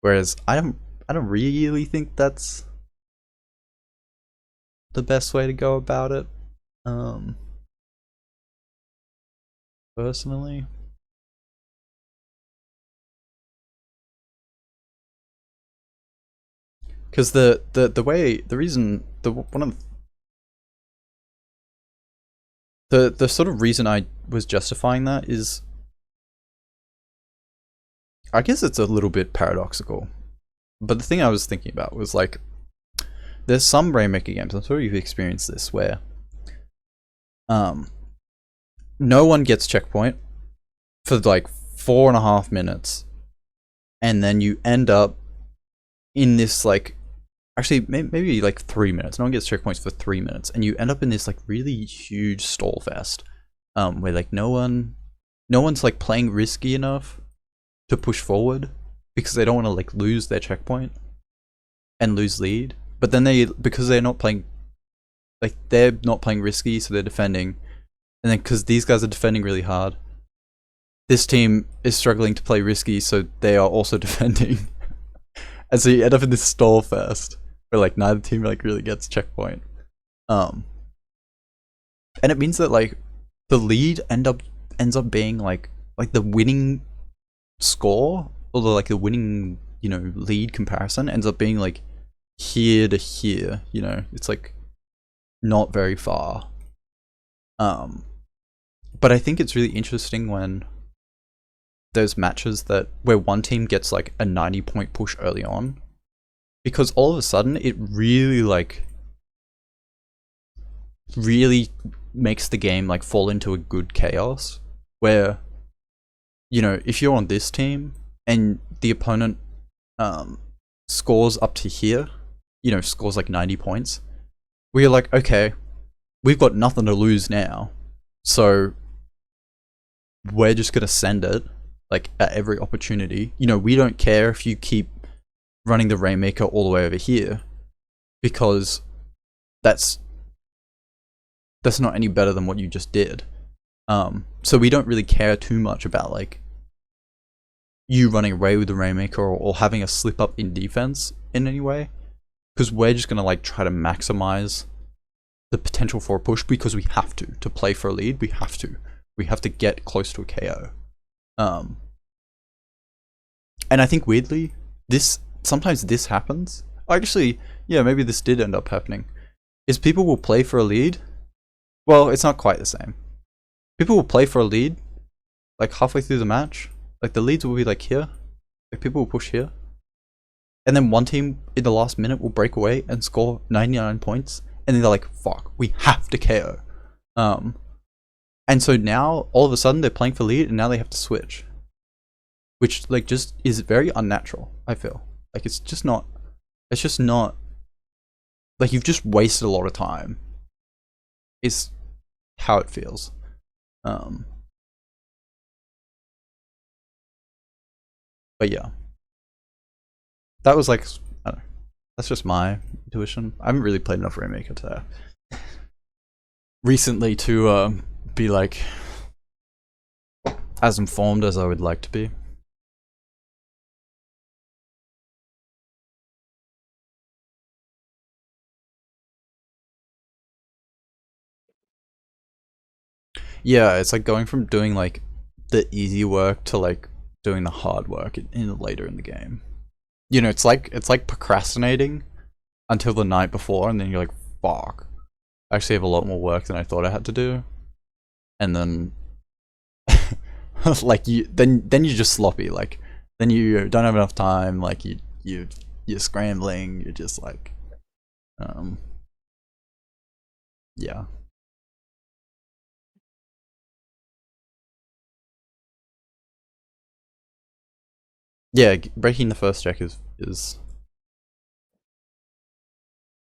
Whereas I don't really think that's the best way to go about it. Personally. Because the reason, one of the sort of reason I was justifying that is, I guess it's a little bit paradoxical, but the thing I was thinking about was like, there's some Rainmaker games, I'm sure you've experienced this, where no one gets checkpoint for like 4.5 minutes, and then you end up in this like, actually maybe like 3 minutes. No one gets checkpoints for 3 minutes, and you end up in this like really huge stall fest, where like no one's like playing risky enough to push forward because they don't want to like lose their checkpoint and lose lead. But then because they're not playing, like they're not playing risky, so they're defending, and then because these guys are defending really hard, this team is struggling to play risky, so they are also defending. And so you end up in this stall fest where like neither team like really gets checkpoint. And it means that like the lead ends up being like the winning score, or the winning, you know, lead comparison ends up being like here to here, you know, it's like not very far. But I think it's really interesting when there's matches where one team gets like a 90-point push early on, because all of a sudden it really makes the game like fall into a good chaos, where, you know, if you're on this team and the opponent scores up to here, you know, scores like 90 points, we're like, okay, we've got nothing to lose now, so we're just gonna send it like at every opportunity. You know, we don't care if you keep running the Rainmaker all the way over here, because that's not any better than what you just did. So we don't really care too much about like you running away with the Rainmaker or having a slip up in defense in any way, because we're just gonna like try to maximize the potential for a push, because we have to play for a lead. We have to get close to a KO. And I think weirdly, sometimes this happens. Actually, yeah, maybe this did end up happening. Is people will play for a lead. Well, it's not quite the same. People will play for a lead, like halfway through the match. Like the leads will be like here. Like people will push here. And then one team in the last minute will break away and score 99 points. And then they're like, fuck, we have to KO. And so now, all of a sudden, they're playing for lead, and now they have to switch. Which, like, just is very unnatural, I feel. Like, it's just not, like, you've just wasted a lot of time. Is how it feels. But yeah. That was like, I don't know, that's just my intuition. I haven't really played enough Rainmaker to recently to be like as informed as I would like to be. Yeah, it's like going from doing like the easy work to like doing the hard work later in the game. You know, it's like procrastinating until the night before, and then you're like, fuck, I actually have a lot more work than I thought I had to do. And then like then you're just sloppy, like then you don't have enough time, like you're scrambling, you're just like yeah. Yeah, breaking the first check is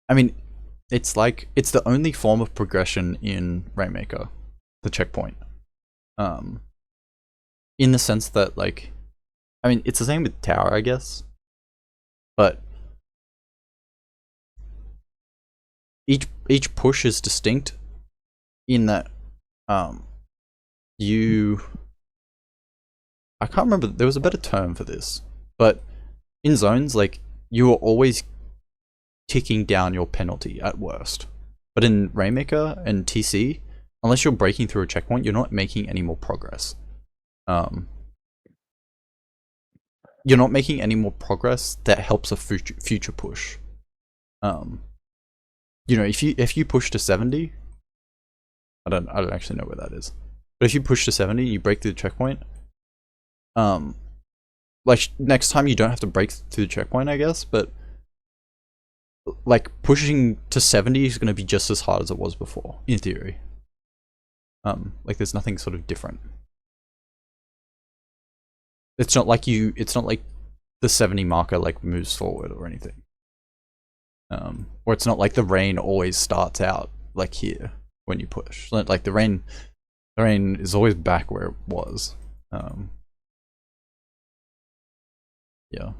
I mean, it's like it's the only form of progression in Rainmaker, the checkpoint. In the sense that like, I mean, it's the same with Tower, I guess, but each push is distinct in that I can't remember, there was a better term for this, but in zones, like, you are always ticking down your penalty at worst. But in Rainmaker and TC, unless you're breaking through a checkpoint, you're not making any more progress. You're not making any more progress that helps a future push. You know, if you push to 70, I don't actually know where that is. But if you push to 70, you break through the checkpoint. Like next time you don't have to break through the checkpoint, I guess, but like pushing to 70 is going to be just as hard as it was before, in theory. Like there's nothing sort of different. It's not like the 70 marker like moves forward or anything. Or it's not like the rain always starts out like here when you push. Like the rain is always back where it was. Yeah.